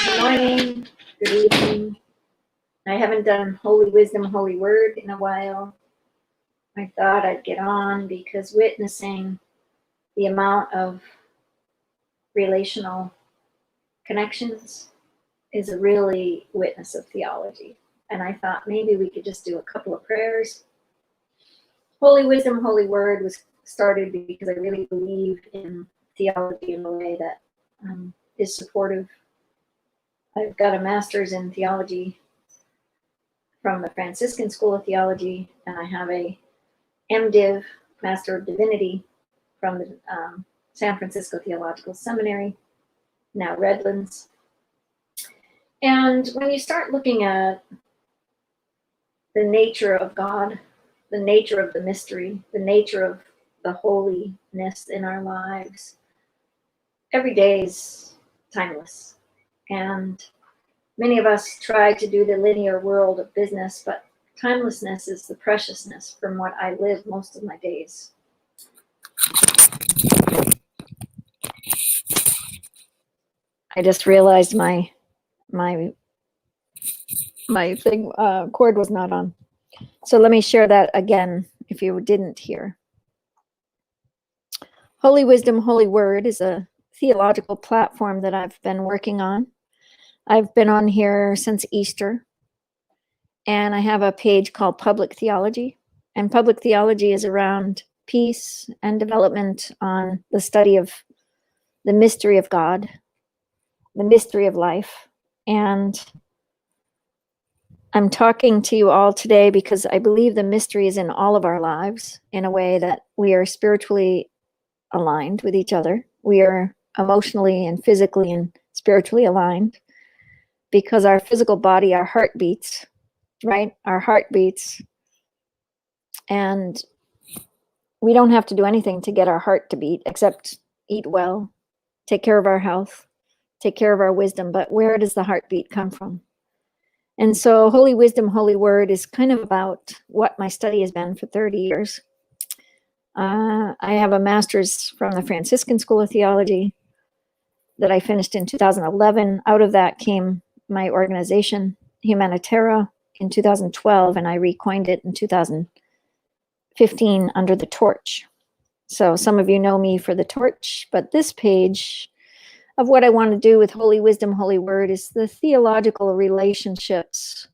Good morning, good evening. I haven't done Holy Wisdom, Holy Word in a while. I thought I'd get on because witnessing the amount of relational connections is a really witness of theology. And I thought maybe we could just do a couple of prayers. Holy Wisdom, Holy Word was started because I really believe in theology in a way that is supportive. I've got a master's in theology from the Franciscan School of Theology, and I have a MDiv, Master of Divinity, from the San Francisco Theological Seminary, now Redlands. And when you start looking at the nature of God, the nature of the mystery, the nature of the holiness in our lives, every day is timeless. And many of us try to do the linear world of business, but timelessness is the preciousness from what I live most of my days. I just realized my thing cord was not on. So let me share that again if you didn't hear. Holy Wisdom, Holy Word is a theological platform that I've been working on. I've been on here since Easter, and I have a page called Public Theology. And public theology is around peace and development on the study of the mystery of God, the mystery of life. And I'm talking to you all today because I believe the mystery is in all of our lives in a way that we are spiritually aligned with each other. We are emotionally and physically and spiritually aligned because our physical body, our heart beats, right? Our heart beats. And we don't have to do anything to get our heart to beat except eat well, take care of our health, take care of our wisdom. But where does the heartbeat come from? And so Holy Wisdom, Holy Word is kind of about what my study has been for 30 years. I have a master's from the Franciscan School of Theology that I finished in 2011. Out of that came my organization, Humanitera, in 2012, and I recoined it in 2015 under the torch. So some of you know me for the torch, but this page of what I want to do with Holy Wisdom, Holy Word is the theological relationships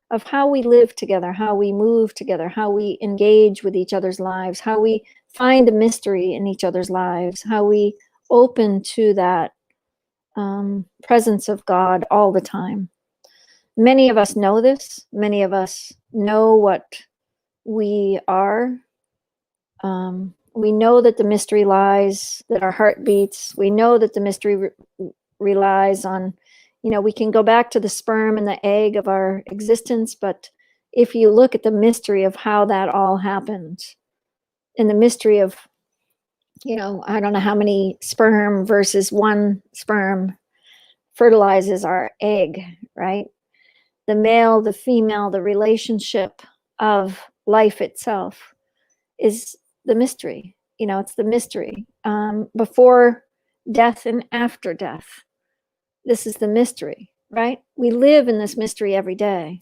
of how we live together, how we move together, how we engage with each other's lives, how we find a mystery in each other's lives, how we open to that presence of God all the time. Many of us know this. Many of us know what we are. We know that the mystery lies, that our heart beats. We know that the mystery relies on, we can go back to the sperm and the egg of our existence, but if you look at the mystery of how that all happened, and the mystery of, I don't know how many sperm versus one sperm fertilizes our egg, right? The male, the female, the relationship of life itself is the mystery. It's the mystery. Before death and after death. This is the mystery, right? We live in this mystery every day.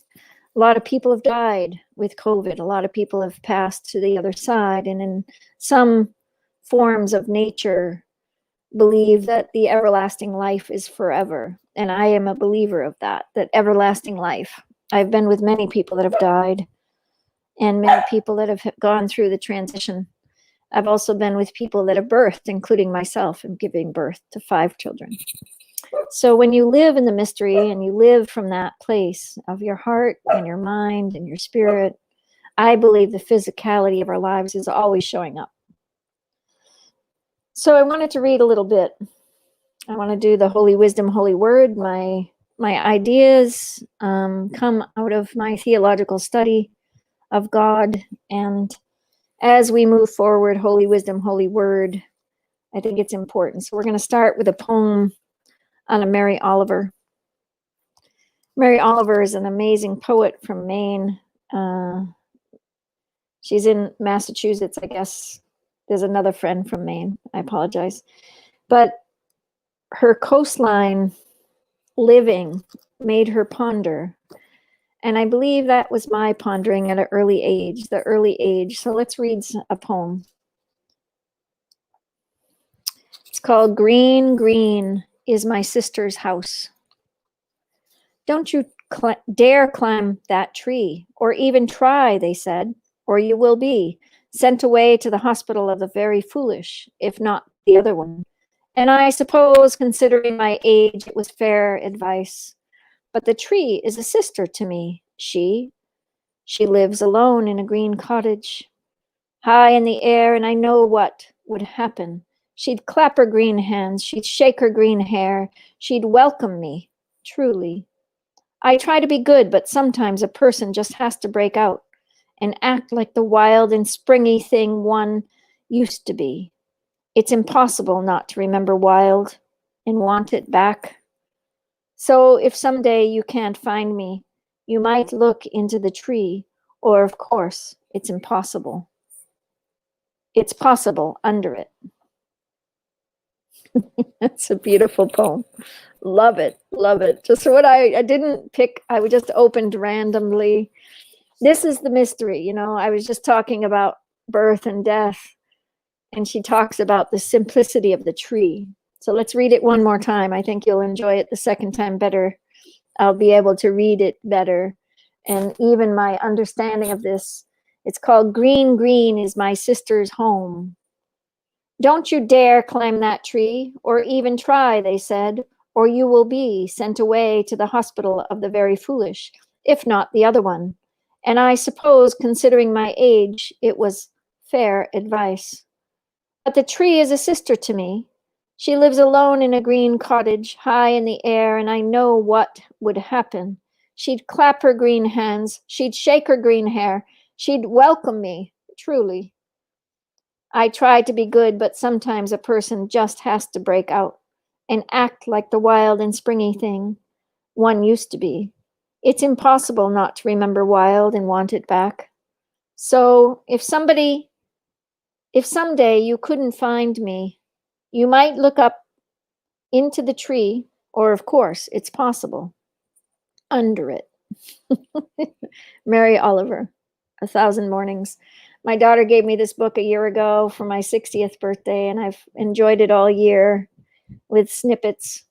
A lot of people have died with COVID. A lot of people have passed to the other side. And in some forms of nature, believe that the everlasting life is forever. And I am a believer of that everlasting life. I've been with many people that have died and many people that have gone through the transition. I've also been with people that have birthed, including myself, and giving birth to 5 children. So when you live in the mystery and you live from that place of your heart and your mind and your spirit, I believe the physicality of our lives is always showing up. So I wanted to read a little bit. I want to do the Holy Wisdom, Holy Word. My ideas come out of my theological study of God. And as we move forward, Holy Wisdom, Holy Word, I think it's important. So we're going to start with a poem on a Mary Oliver. Mary Oliver is an amazing poet from Maine. She's in Massachusetts, I guess. There's another friend from Maine. I apologize. But her coastline living made her ponder. And I believe that was my pondering at an early age, the early age. So let's read a poem. It's called Green, Green is My Sister's House. Don't you dare climb that tree, or even try, they said, or you will be sent away to the hospital of the very foolish, if not the other one. And I suppose, considering my age, it was fair advice. But the tree is a sister to me, she lives alone in a green cottage, high in the air, and I know what would happen. She'd clap her green hands, she'd shake her green hair, she'd welcome me, truly. I try to be good, but sometimes a person just has to break out and act like the wild and springy thing one used to be. It's impossible not to remember wild and want it back. So if someday you can't find me, you might look into the tree, or of course, it's impossible. It's possible under it. That's a beautiful poem. Love it, love it. Just what I didn't pick, I just opened randomly. This is the mystery, you know, I was just talking about birth and death, and she talks about the simplicity of the tree. So let's read it one more time. I think you'll enjoy it the second time better. I'll be able to read it better. And even my understanding of this, it's called Green, Green is My Sister's Home. Don't you dare climb that tree, or even try, they said, or you will be sent away to the hospital of the very foolish, if not the other one. And I suppose, considering my age, it was fair advice. But the tree is a sister to me. She lives alone in a green cottage, high in the air, and I know what would happen. She'd clap her green hands, she'd shake her green hair, she'd welcome me, truly. I try to be good, but sometimes a person just has to break out and act like the wild and springy thing one used to be. It's impossible not to remember wild and want it back. So if someday you couldn't find me, you might look up into the tree, or of course, it's possible, under it. Mary Oliver, 1,000 Mornings. My daughter gave me this book a year ago for my 60th birthday, and I've enjoyed it all year with snippets.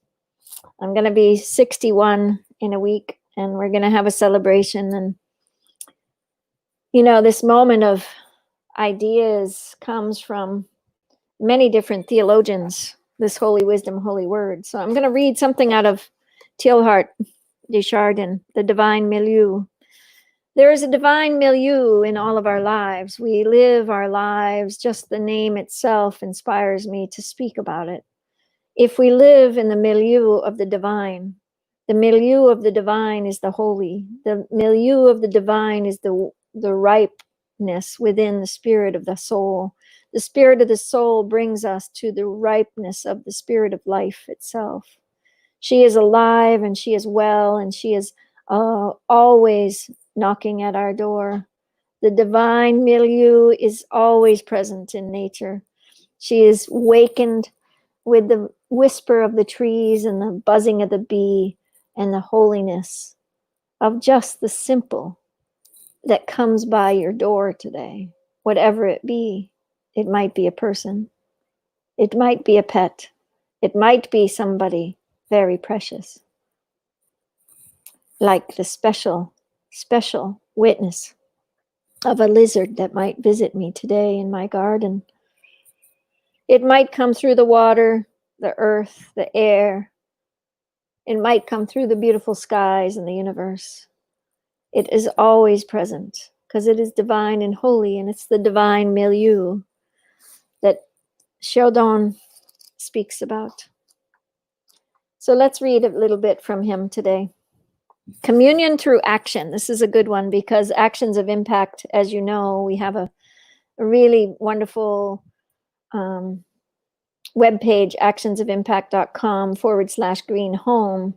I'm going to be 61 in a week, and we're going to have a celebration. And, you know, this moment of ideas comes from many different theologians, this holy wisdom, holy word. So I'm going to read something out of Teilhard de Chardin, The Divine Milieu. There is a divine milieu in all of our lives. We live our lives, just the name itself inspires me to speak about it. If we live in the milieu of the divine is the holy. The milieu of the divine is the ripeness within the spirit of the soul. The spirit of the soul brings us to the ripeness of the spirit of life itself. She is alive and she is well, and she is always knocking at our door. The divine milieu is always present in nature. She is wakened with the whisper of the trees and the buzzing of the bee and the holiness of just the simple that comes by your door today, whatever it be. It might be a person. It might be a pet. It might be somebody very precious, like the special witness of a lizard that might visit me today in my garden. It might come through the water, the earth, the air. It might come through the beautiful skies and the universe. It is always present because it is divine and holy, and it's the divine milieu that Chardin speaks about. So let's read a little bit from him today. Communion through action. This is a good one because actions of impact, as you know, we have a really wonderful webpage, actionsofimpact.com/green home.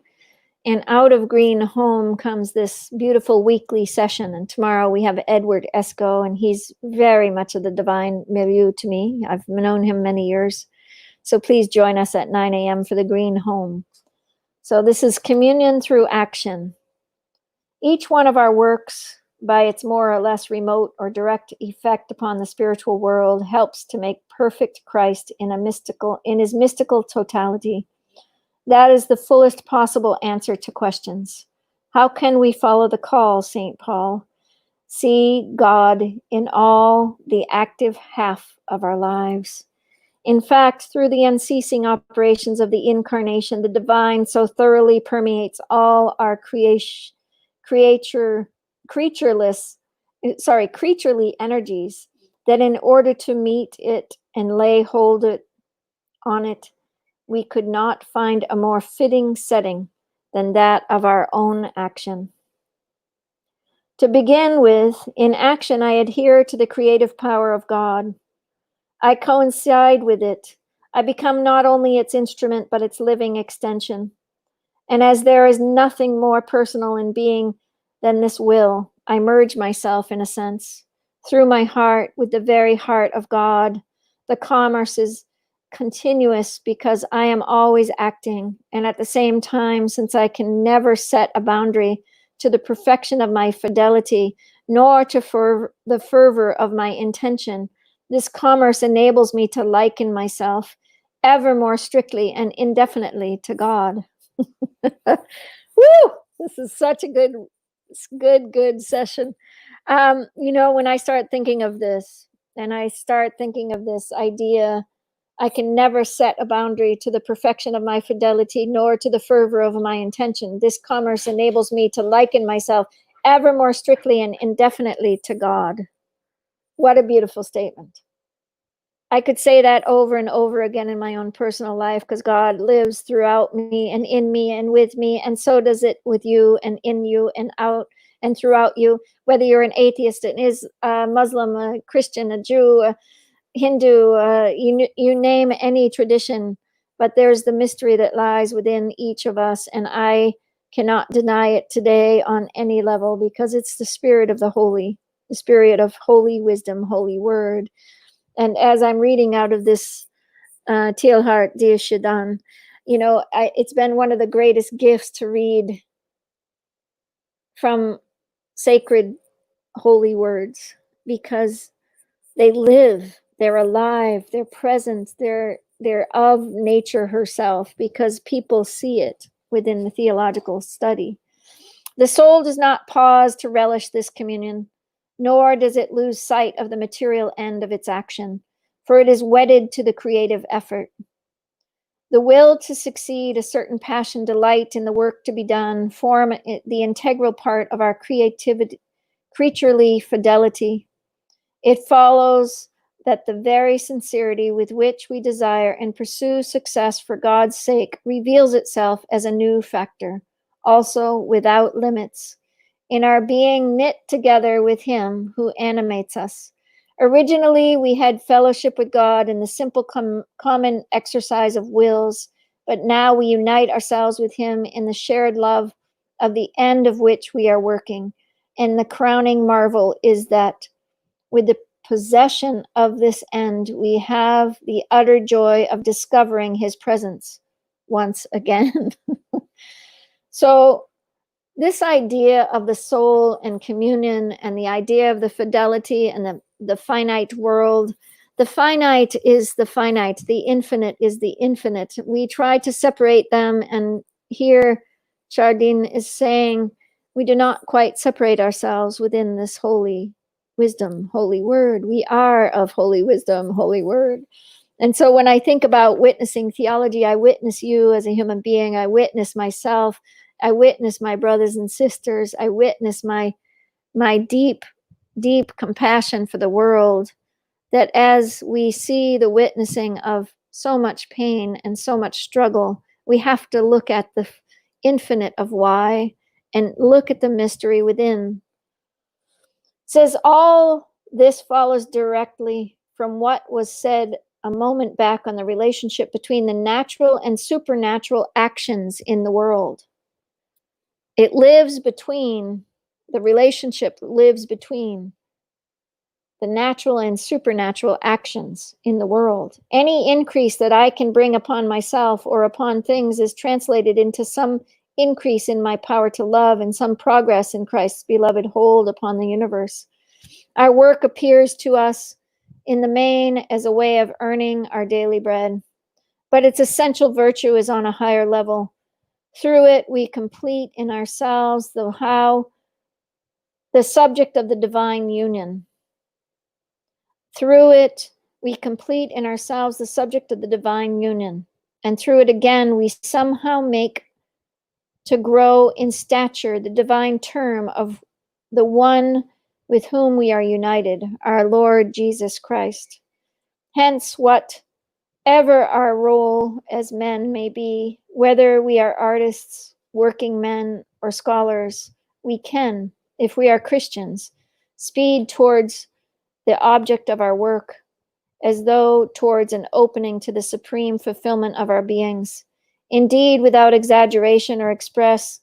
And out of Green Home comes this beautiful weekly session. And tomorrow we have Edward Esco, and he's very much of the divine milieu to me. I've known him many years. So please join us at 9 a.m. for the Green Home. So this is communion through action. Each one of our works, by its more or less remote or direct effect upon the spiritual world, helps to make perfect Christ in his mystical totality. That is the fullest possible answer to questions. How can we follow the call, St. Paul? See God in all the active half of our lives. In fact, through the unceasing operations of the incarnation, the divine so thoroughly permeates all our creaturely energies that in order to meet it and lay hold on it, we could not find a more fitting setting than that of our own action. To begin with, in action, I adhere to the creative power of God. I coincide with it. I become not only its instrument, but its living extension. And as there is nothing more personal in being than this will, I merge myself, in a sense, through my heart with the very heart of God. The commerce is continuous because I am always acting, and at the same time, since I can never set a boundary to the perfection of my fidelity, nor to the fervor of my intention, this commerce enables me to liken myself ever more strictly and indefinitely to God. Woo! This is such a good session. When I start thinking of this, and I start thinking of this idea, I can never set a boundary to the perfection of my fidelity, nor to the fervor of my intention. This commerce enables me to liken myself ever more strictly and indefinitely to God. What a beautiful statement. I could say that over and over again in my own personal life, because God lives throughout me and in me and with me, and so does it with you and in you and out and throughout you, whether you're an atheist, a Muslim, a Christian, a Jew, a Hindu, you name any tradition, but there's the mystery that lies within each of us, and I cannot deny it today on any level, because it's the spirit of the spirit of holy wisdom, holy word. And as I'm reading out of this Teilhard de Chardin, it's been one of the greatest gifts to read from sacred holy words, because they live, they're alive, they're present, they're of nature herself, because people see it within the theological study. The soul does not pause to relish this communion, nor does it lose sight of the material end of its action, for it is wedded to the creative effort. The will to succeed, a certain passion, delight in the work to be done, form the integral part of our creaturely fidelity. It follows that the very sincerity with which we desire and pursue success for God's sake reveals itself as a new factor, also without limits, in our being knit together with Him who animates us. Originally, we had fellowship with God in the simple common exercise of wills, but now we unite ourselves with Him in the shared love of the end of which we are working. And the crowning marvel is that with the possession of this end, we have the utter joy of discovering His presence once again. So this idea of the soul and communion, and the idea of the fidelity and the finite world, the finite is the finite, the infinite is the infinite. We try to separate them, and here Chardin is saying we do not quite separate ourselves within this holy wisdom, holy word. We are of holy wisdom, holy word. And so when I think about witnessing theology, I witness you as a human being. I witness myself. I witness my brothers and sisters. I witness my deep, deep compassion for the world, that as we see the witnessing of so much pain and so much struggle, we have to look at the infinite of why and look at the mystery within. It says all this follows directly from what was said a moment back on the relationship between the natural and supernatural actions in the world. It lives between, the relationship lives between the natural and supernatural actions in the world. Any increase that I can bring upon myself or upon things is translated into some increase in my power to love and some progress in Christ's beloved hold upon the universe. Our work appears to us in the main as a way of earning our daily bread, but its essential virtue is on a higher level. Through it, we complete in ourselves the subject of the divine union. Through it, we complete in ourselves the subject of the divine union. And through it again, we somehow make to grow in stature the divine term of the one with whom we are united, our Lord Jesus Christ. Hence, whatever our role as men may be, whether we are artists, working men, or scholars, we can, if we are Christians, speed towards the object of our work, as though towards an opening to the supreme fulfillment of our beings. Indeed, without exaggeration or excess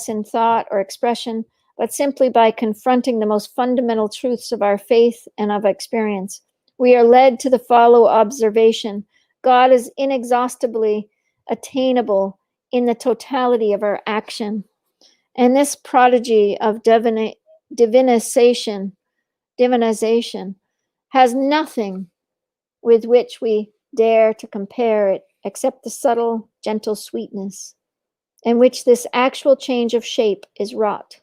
in thought or expression, but simply by confronting the most fundamental truths of our faith and of experience. We are led to the follow observation. God is inexhaustibly attainable in the totality of our action. And this prodigy of divinization has nothing with which we dare to compare it except the subtle, gentle sweetness in which this actual change of shape is wrought.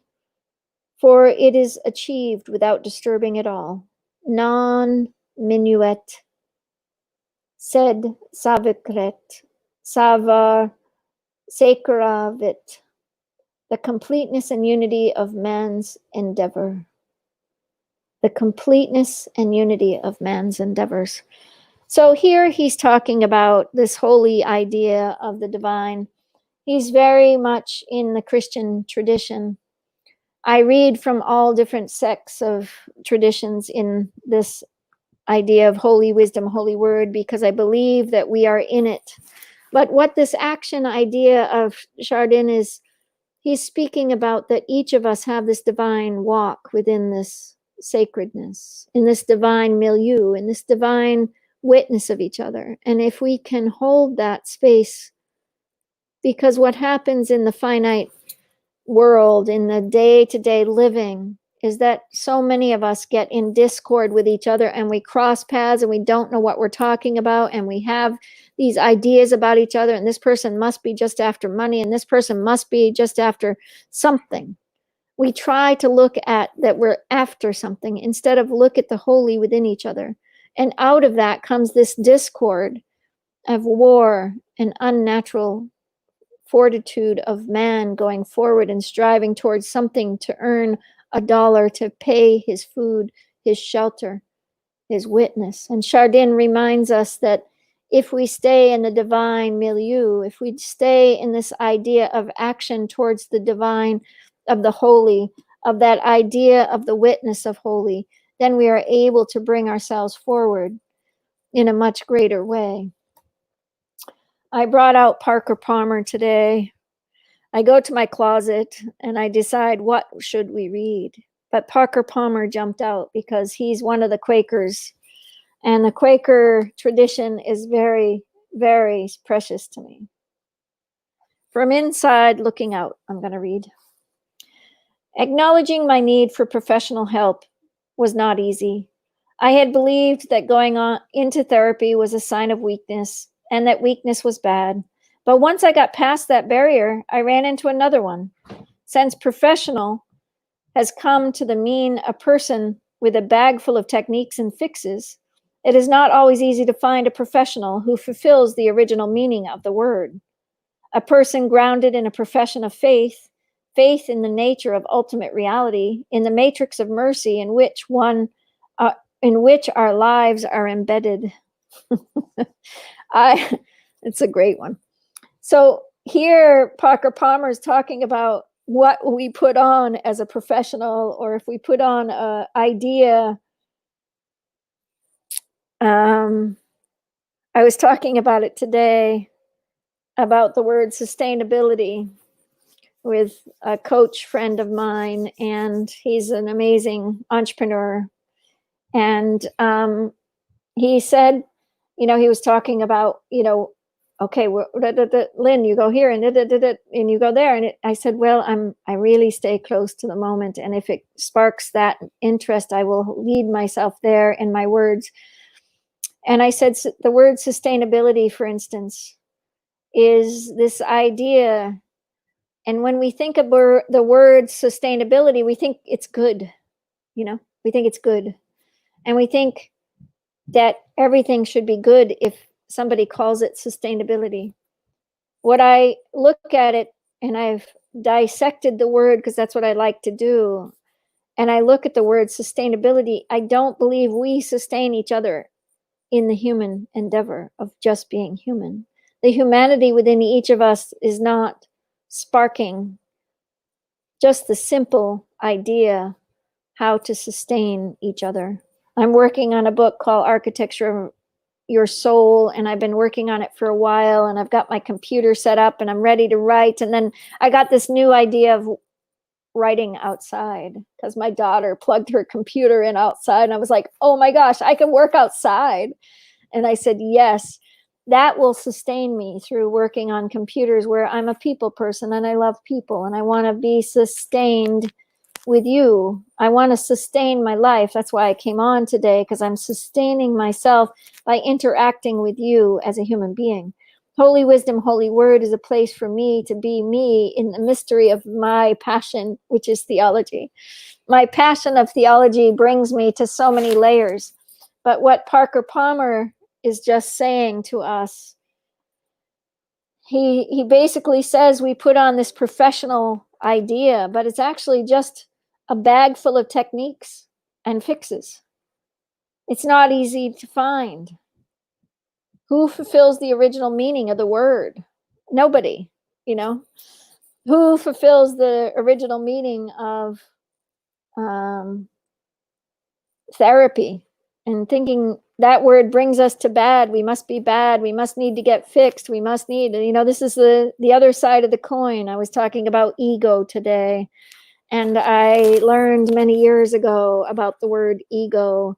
For it is achieved without disturbing at all. Non minuet, sed savicret, savar sacravit, the completeness and unity of man's endeavor. The completeness and unity of man's endeavors. So here he's talking about this holy idea of the divine. He's very much in the Christian tradition. I read from all different sects of traditions in this idea of holy wisdom, holy word, because I believe that we are in it. But what this action idea of Chardin is, he's speaking about that each of us have this divine walk within this sacredness, in this divine milieu, in this divine witness of each other. And if we can hold that space, because what happens in the finite world, in the day-to-day living, is that so many of us get in discord with each other and we cross paths and we don't know what we're talking about, and we have these ideas about each other, and this person must be just after money and this person must be just after something. We try to look at that we're after something instead of look at the holy within each other. And out of that comes this discord of war and unnatural fortitude of man going forward and striving towards something to earn $1 to pay his food, his shelter, his witness. And Chardin reminds us that if we stay in the divine milieu, if we stay in this idea of action towards the divine, of the holy, of that idea of the witness of holy, then we are able to bring ourselves forward in a much greater way. I brought out Parker Palmer today. I go to my closet and I decide what should we read. But Parker Palmer jumped out because he's one of the Quakers. And the Quaker tradition is very, very precious to me. From inside looking out, I'm going to read. Acknowledging my need for professional help was not easy. I had believed that going on into therapy was a sign of weakness and that weakness was bad. But once I got past that barrier, I ran into another one. Since professional has come to mean a person with a bag full of techniques and fixes, it is not always easy to find a professional who fulfills the original meaning of the word. A person grounded in a profession of faith, faith in the nature of ultimate reality, in the matrix of mercy in which our lives are embedded. It's a great one. So here Parker Palmer is talking about what we put on as a professional, or if we put on an idea. I was talking about it today, about the word sustainability, with a coach friend of mine, and he's an amazing entrepreneur. And he said, he was talking about, okay, Lynn, you go here and and you go there. And I said, well, I really stay close to the moment. And if it sparks that interest, I will lead myself there in my words. And I said, the word sustainability, for instance, is this idea. And when we think about the word sustainability, we think it's good, we think it's good. And we think that everything should be good if somebody calls it sustainability. What I look at it, and I've dissected the word because that's what I like to do, and I look at the word sustainability, I don't believe we sustain each other in the human endeavor of just being human. The humanity within each of us is not sparking just the simple idea how to sustain each other. I'm working on a book called Architecture of Your Soul, and I've been working on it for a while, and I've got my computer set up and I'm ready to write. And then I got this new idea of writing outside because my daughter plugged her computer in outside, and I was like, oh my gosh, I can work outside. And I said, yes, that will sustain me through working on computers, where I'm a people person and I love people and I want to be sustained with you. I want to sustain my life. That's why I came on today, because I'm sustaining myself by interacting with you as a human being. Holy Wisdom, Holy Word is a place for me to be me in the mystery of my passion, which is theology. My passion of theology brings me to so many layers. But what Parker Palmer is just saying to us, he basically says we put on this professional idea, but it's actually just a bag full of techniques and fixes. It's not easy to find. Who fulfills the original meaning of the word? Nobody, Who fulfills the original meaning of therapy? And thinking that word brings us to bad. We must be bad. We must need to get fixed. We must need, this is the other side of the coin. I was talking about ego today. And I learned many years ago about the word ego,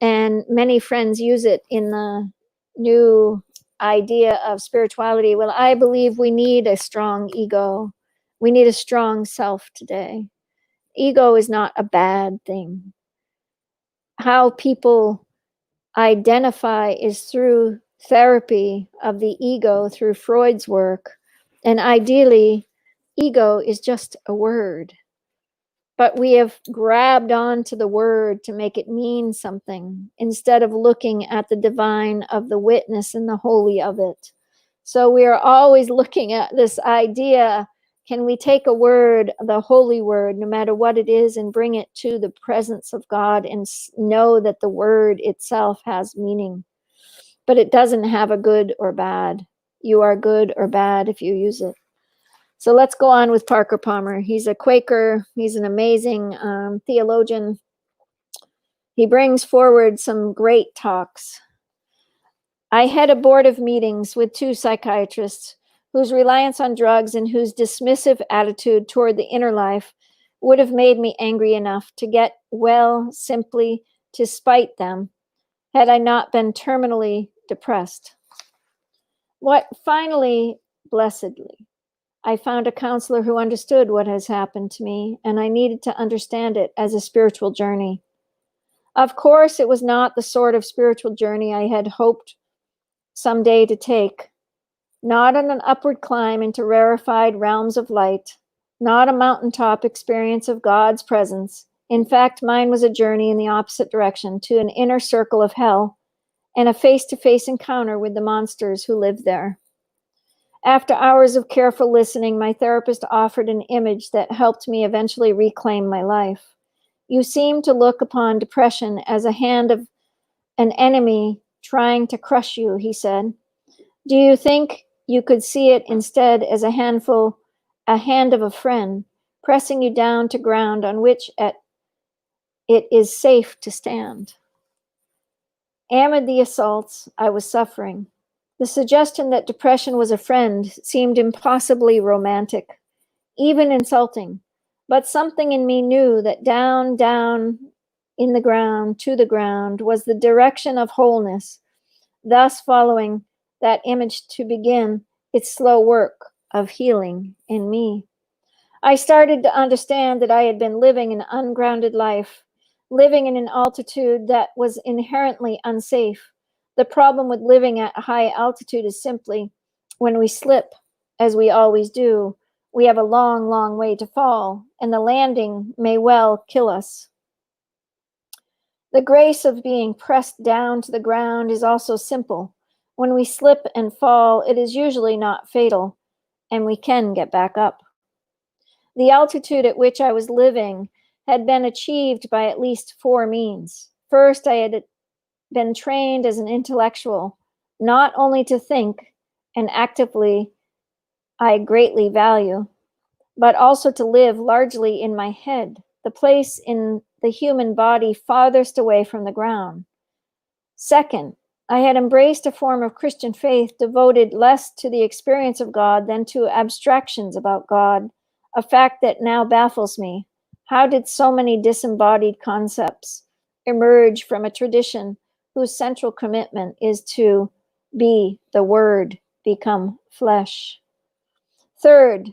and many friends use it in the new idea of spirituality. Well, I believe we need a strong ego. We need a strong self today. Ego is not a bad thing. How people identify is through therapy of the ego, through Freud's work. And ideally, ego is just a word. But we have grabbed onto the word to make it mean something instead of looking at the divine of the witness and the holy of it. So we are always looking at this idea, can we take a word, the holy word, no matter what it is, and bring it to the presence of God and know that the word itself has meaning. But it doesn't have a good or bad. You are good or bad if you use it. So let's go on with Parker Palmer. He's a Quaker. He's an amazing theologian. He brings forward some great talks. I had a board of meetings with 2 psychiatrists whose reliance on drugs and whose dismissive attitude toward the inner life would have made me angry enough to get well simply to spite them had I not been terminally depressed. What finally, blessedly, I found a counselor who understood what has happened to me, and I needed to understand it as a spiritual journey. Of course, it was not the sort of spiritual journey I had hoped someday to take. Not on an upward climb into rarefied realms of light, not a mountaintop experience of God's presence. In fact, mine was a journey in the opposite direction, to an inner circle of hell and a face-to-face encounter with the monsters who lived there. After hours of careful listening, my therapist offered an image that helped me eventually reclaim my life. You seem to look upon depression as a hand of an enemy trying to crush you, he said. Do you think you could see it instead as a hand of a friend, pressing you down to ground on which it is safe to stand? Amid the assaults I was suffering, the suggestion that depression was a friend seemed impossibly romantic, even insulting, but something in me knew that down in the ground, to the ground, was the direction of wholeness, thus following that image to begin its slow work of healing in me. I started to understand that I had been living an ungrounded life, living in an altitude that was inherently unsafe. The problem with living at a high altitude is simply when we slip, as we always do, we have a long, long way to fall, and the landing may well kill us. The grace of being pressed down to the ground is also simple. When we slip and fall, it is usually not fatal, and we can get back up. The altitude at which I was living had been achieved by at least 4 means. First, I had been trained as an intellectual, not only to think, and actively I greatly value, but also to live largely in my head, the place in the human body farthest away from the ground. Second, I had embraced a form of Christian faith devoted less to the experience of God than to abstractions about God, a fact that now baffles me. How did so many disembodied concepts emerge from a tradition whose central commitment is to be the Word become flesh? Third,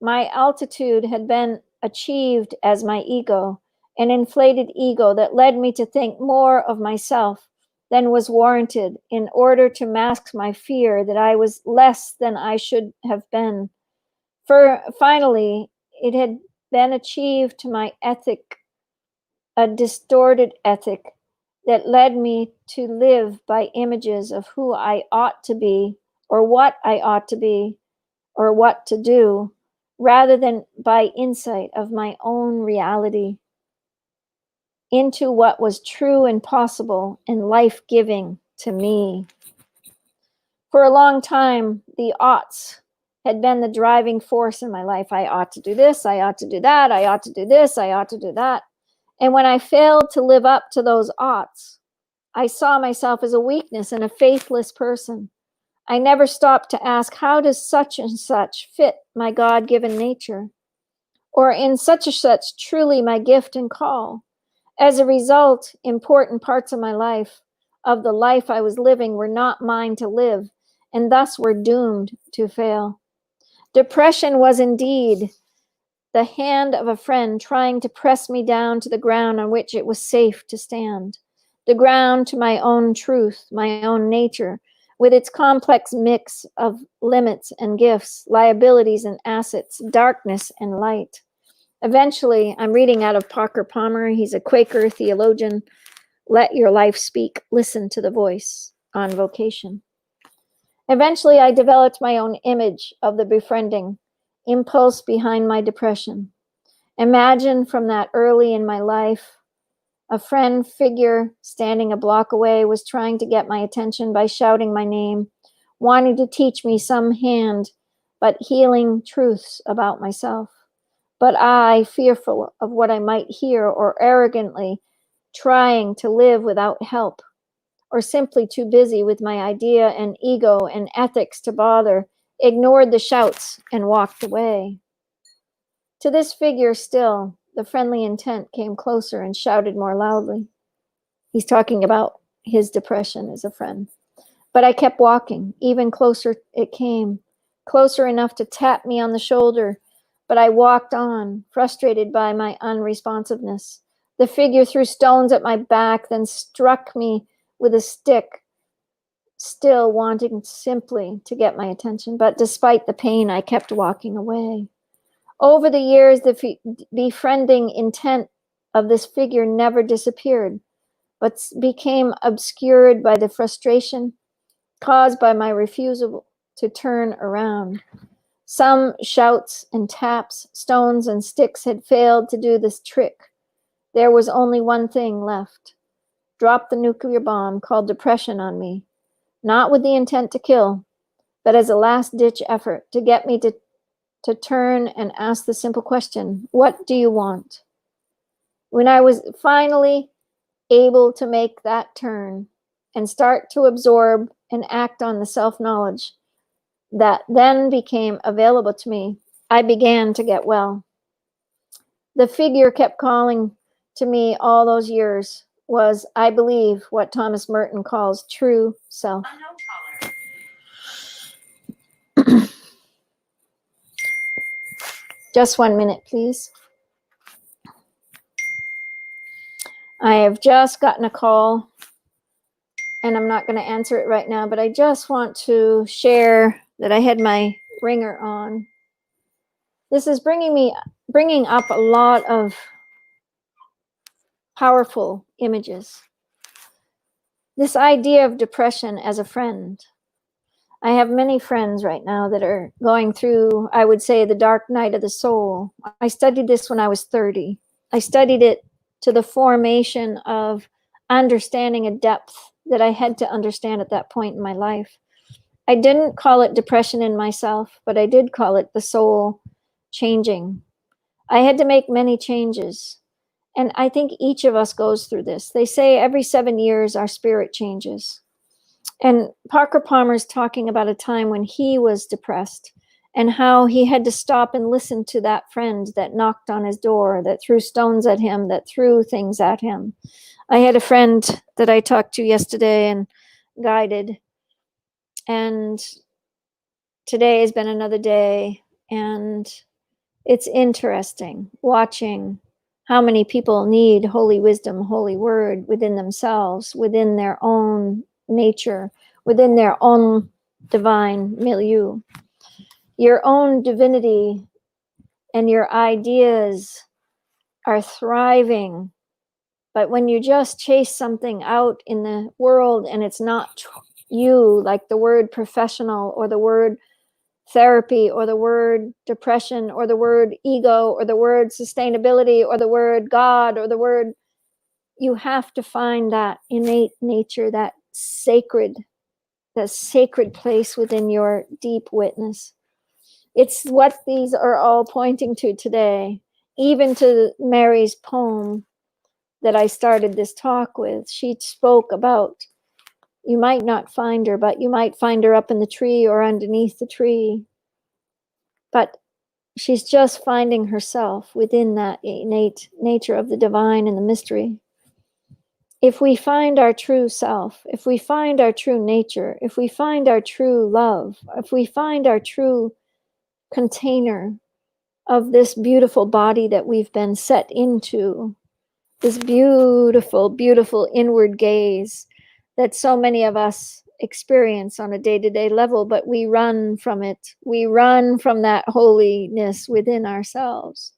my altitude had been achieved as my ego, an inflated ego that led me to think more of myself than was warranted in order to mask my fear that I was less than I should have been. Finally, it had been achieved to my ethic, a distorted ethic that led me to live by images of who I ought to be, or what I ought to be, or what to do, rather than by insight of my own reality into what was true and possible and life-giving to me. For a long time, the oughts had been the driving force in my life. I ought to do this, I ought to do that, I ought to do this, I ought to do that. And when I failed to live up to those oughts, I saw myself as a weakness and a faithless person. I never stopped to ask, how does such and such fit my God-given nature? Or in such and such truly my gift and call? As a result, important parts of my life, of the life I was living, were not mine to live, and thus were doomed to fail. Depression was indeed the hand of a friend trying to press me down to the ground on which it was safe to stand, the ground to my own truth, my own nature, with its complex mix of limits and gifts, liabilities and assets, darkness and light. Eventually, I'm reading out of Parker Palmer. He's a Quaker theologian. Let your life speak. Listen to the voice on vocation. Eventually, I developed my own image of the befriending impulse behind my depression. Imagine from that early in my life, a friend figure standing a block away was trying to get my attention by shouting my name, wanting to teach me some hand but healing truths about myself. But I, fearful of what I might hear, or arrogantly trying to live without help, or simply too busy with my idea and ego and ethics to bother, ignored the shouts and walked away. To this figure still, the friendly intent came closer and shouted more loudly. He's talking about his depression as a friend. But I kept walking. Even closer it came, closer enough to tap me on the shoulder. But I walked on, frustrated by my unresponsiveness. The figure threw stones at my back, then struck me with a stick, still wanting simply to get my attention. But despite the pain, I kept walking away. Over the years, the befriending intent of this figure never disappeared, but became obscured by the frustration caused by my refusal to turn around. Some shouts and taps, stones and sticks had failed to do this trick. There was only one thing left. Drop the nuclear bomb called depression on me, not with the intent to kill, but as a last-ditch effort to get me to turn and ask the simple question, what do you want? When I was finally able to make that turn and start to absorb and act on the self-knowledge that then became available to me, I began to get well. The figure kept calling to me all those years was, I believe, what Thomas Merton calls true self. Just 1 minute, please. I have just gotten a call, and I'm not going to answer it right now, but I just want to share that I had my ringer on. This is bringing up a lot of powerful images. This idea of depression as a friend. I have many friends right now that are going through, I would say, the dark night of the soul. I studied this when I was 30. I studied it to the formation of understanding a depth that I had to understand at that point in my life. I didn't call it depression in myself, but I did call it the soul changing. I had to make many changes. And I think each of us goes through this. They say every 7 years our spirit changes. And Parker Palmer's talking about a time when he was depressed and how he had to stop and listen to that friend that knocked on his door, that threw stones at him, that threw things at him. I had a friend that I talked to yesterday and guided. And today has been another day. And it's interesting watching how many people need holy wisdom, holy word within themselves, within their own nature, within their own divine milieu. Your own divinity and your ideas are thriving. But when you just chase something out in the world and it's not you, like the word professional or the word therapy or the word depression or the word ego or the word sustainability or the word God or the word, you have to find that innate nature, that sacred place within your deep witness. It's what these are all pointing to today, even to Mary's poem that I started this talk with. She spoke about, you might not find her, but you might find her up in the tree or underneath the tree. But she's just finding herself within that innate nature of the divine and the mystery. If we find our true self, if we find our true nature, if we find our true love, if we find our true container of this beautiful body that we've been set into, this beautiful, beautiful inward gaze that so many of us experience on a day-to-day level, but we run from it. We run from that holiness within ourselves.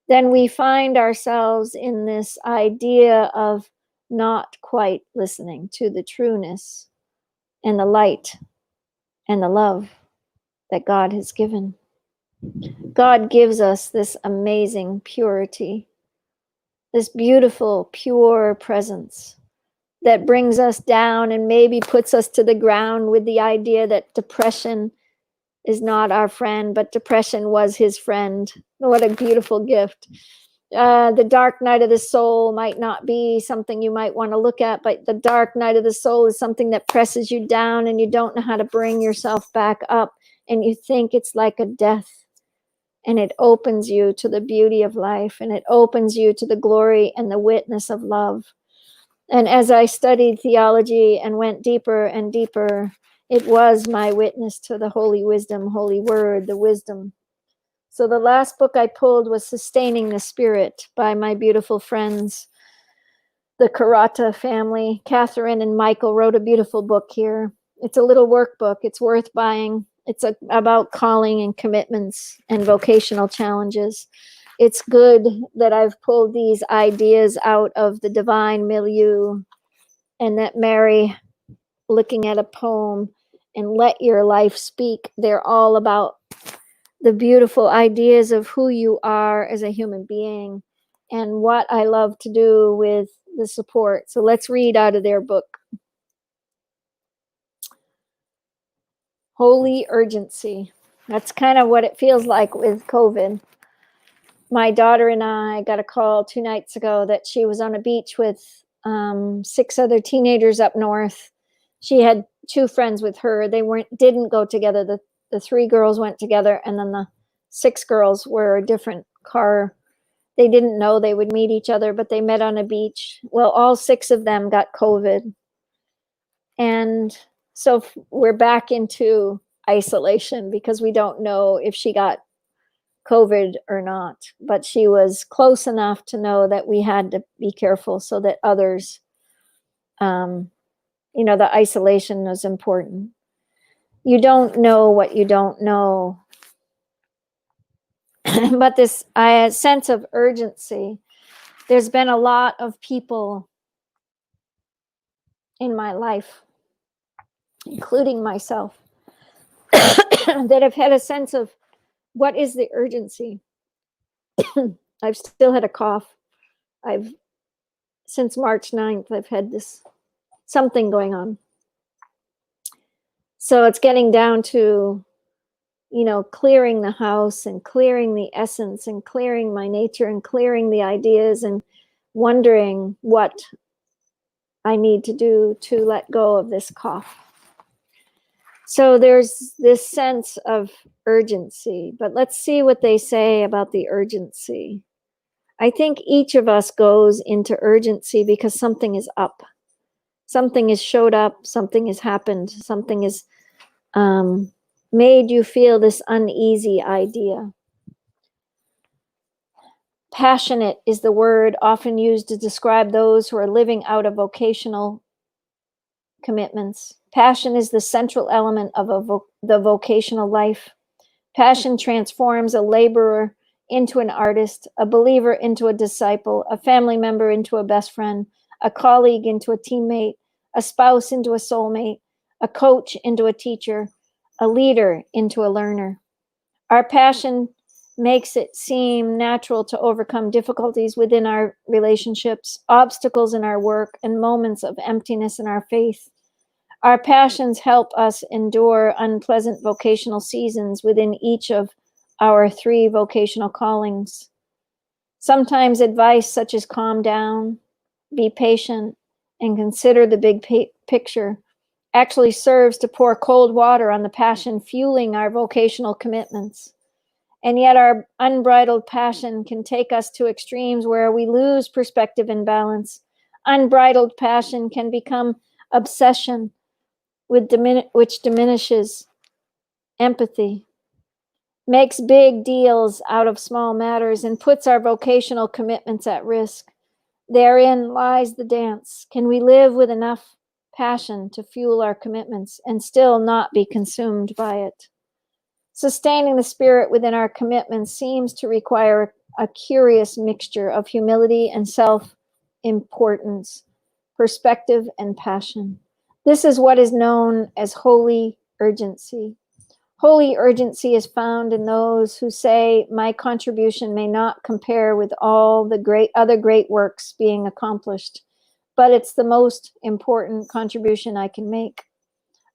Then we find ourselves in this idea of not quite listening to the trueness and the light and the love that God has given. God gives us this amazing purity, this beautiful, pure presence that brings us down and maybe puts us to the ground with the idea that depression is not our friend, but depression was his friend. What a beautiful gift. The dark night of the soul might not be something you might want to look at, but the dark night of the soul is something that presses you down and you don't know how to bring yourself back up, and you think it's like a death. And it opens you to the beauty of life, and it opens you to the glory and the witness of love. And as I studied theology and went deeper and deeper, it was my witness to the holy wisdom, holy word, the wisdom. So the last book I pulled was Sustaining the Spirit by my beautiful friends, the Karata family. Catherine and Michael wrote a beautiful book here. It's a little workbook. It's worth buying. It's about calling and commitments and vocational challenges. It's good that I've pulled these ideas out of the divine milieu, and that Mary, looking at a poem and Let Your Life Speak, they're all about the beautiful ideas of who you are as a human being and what I love to do with the support. So let's read out of their book. Holy urgency. That's kind of what it feels like with COVID. My daughter and I got a call 2 nights ago that she was on a beach with 6 other teenagers up north. She had 2 friends with her. They didn't go together. The 3 girls went together, and then the 6 girls were a different car. They didn't know they would meet each other, but they met on a beach. Well, all 6 of them got COVID. And so we're back into isolation because we don't know if she got COVID or not. But she was close enough to know that we had to be careful so that others, the isolation was important. You don't know what you don't know. But this sense of urgency, there's been a lot of people in my life, including myself, that have had a sense of what is the urgency. I've still had a cough. Since March 9th, I've had this something going on. So it's getting down to, clearing the house and clearing the essence and clearing my nature and clearing the ideas and wondering what I need to do to let go of this cough. So there's this sense of urgency, but let's see what they say about the urgency. I think each of us goes into urgency because something is up. Something has showed up, something has happened, something has made you feel this uneasy idea. Passionate is the word often used to describe those who are living out of vocational commitments. Passion is the central element of the vocational life. Passion transforms a laborer into an artist, a believer into a disciple, a family member into a best friend, a colleague into a teammate, a spouse into a soulmate, a coach into a teacher, a leader into a learner. Our passion makes it seem natural to overcome difficulties within our relationships, obstacles in our work, and moments of emptiness in our faith. Our passions help us endure unpleasant vocational seasons within each of our 3 vocational callings. Sometimes advice such as calm down, be patient, and consider the big picture actually serves to pour cold water on the passion fueling our vocational commitments. And yet our unbridled passion can take us to extremes where we lose perspective and balance. Unbridled passion can become obsession, which diminishes empathy, makes big deals out of small matters, and puts our vocational commitments at risk. Therein lies the dance. Can we live with enough passion to fuel our commitments and still not be consumed by it? Sustaining the spirit within our commitments seems to require a curious mixture of humility and self-importance, perspective and passion. This is what is known as holy urgency. Holy urgency is found in those who say, my contribution may not compare with all the other great works being accomplished, but it's the most important contribution I can make.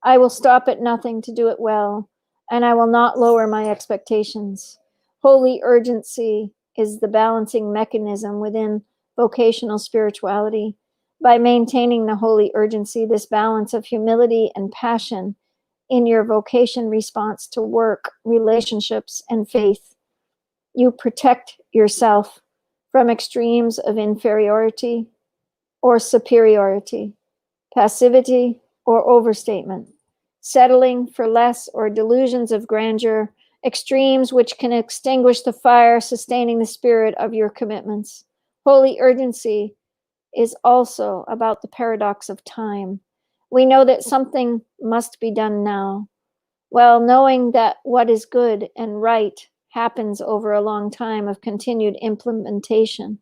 I will stop at nothing to do it well, and I will not lower my expectations. Holy urgency is the balancing mechanism within vocational spirituality. By maintaining the holy urgency, this balance of humility and passion in your vocation response to work, relationships, and faith, you protect yourself from extremes of inferiority or superiority, passivity or overstatement, settling for less or delusions of grandeur, extremes which can extinguish the fire sustaining the spirit of your commitments. Holy urgency is also about the paradox of time. We know that something must be done now, while knowing that what is good and right happens over a long time of continued implementation.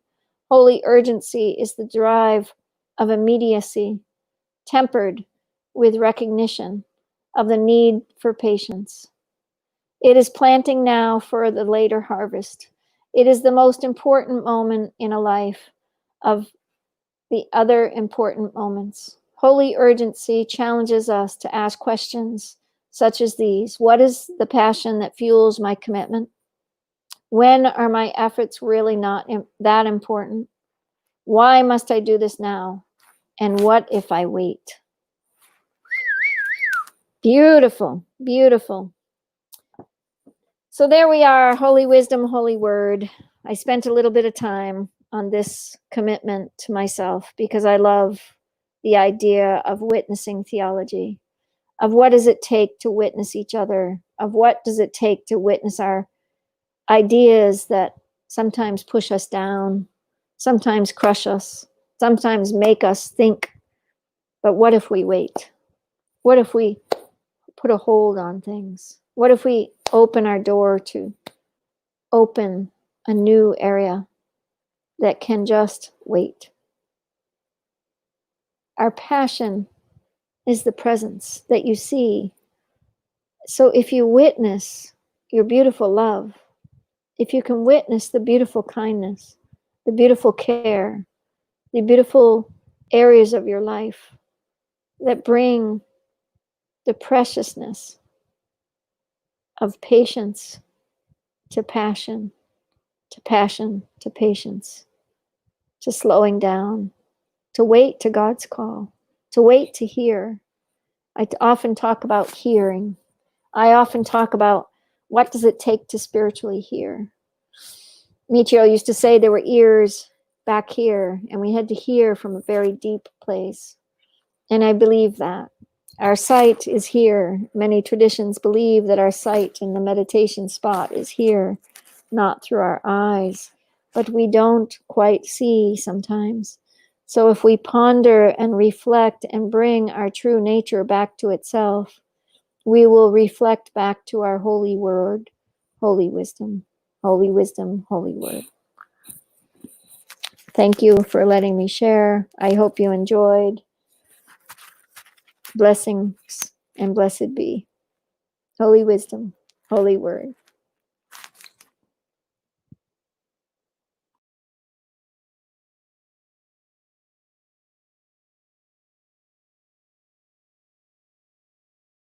Holy urgency is the drive of immediacy, tempered with recognition of the need for patience. It is planting now for the later harvest. It is the most important moment in a life of the other important moments. Holy urgency challenges us to ask questions such as these. What is the passion that fuels my commitment? When are my efforts really not that important? Why must I do this now? And what if I wait? Beautiful, beautiful. So there we are, holy wisdom, holy word. I spent a little bit of time on this commitment to myself because I love the idea of witnessing theology, of what does it take to witness each other, of what does it take to witness our ideas that sometimes push us down, sometimes crush us, sometimes make us think, but what if we wait? What if we put a hold on things? What if we open our door to open a new area that can just wait? Our passion is the presence that you see. So if you witness your beautiful love, if you can witness the beautiful kindness, the beautiful care, the beautiful areas of your life that bring the preciousness of patience to passion, to passion to patience, to slowing down, to wait to God's call, to wait to hear. I often talk about hearing. I often talk about what does it take to spiritually hear. Michio used to say there were ears back here, and we had to hear from a very deep place. And I believe that. Our sight is here. Many traditions believe that our sight in the meditation spot is here, not through our eyes, but we don't quite see sometimes. So if we ponder and reflect and bring our true nature back to itself, we will reflect back to our holy word, holy wisdom, holy wisdom, holy word. Thank you for letting me share. I hope you enjoyed. Blessings and blessed be. Holy wisdom, holy word.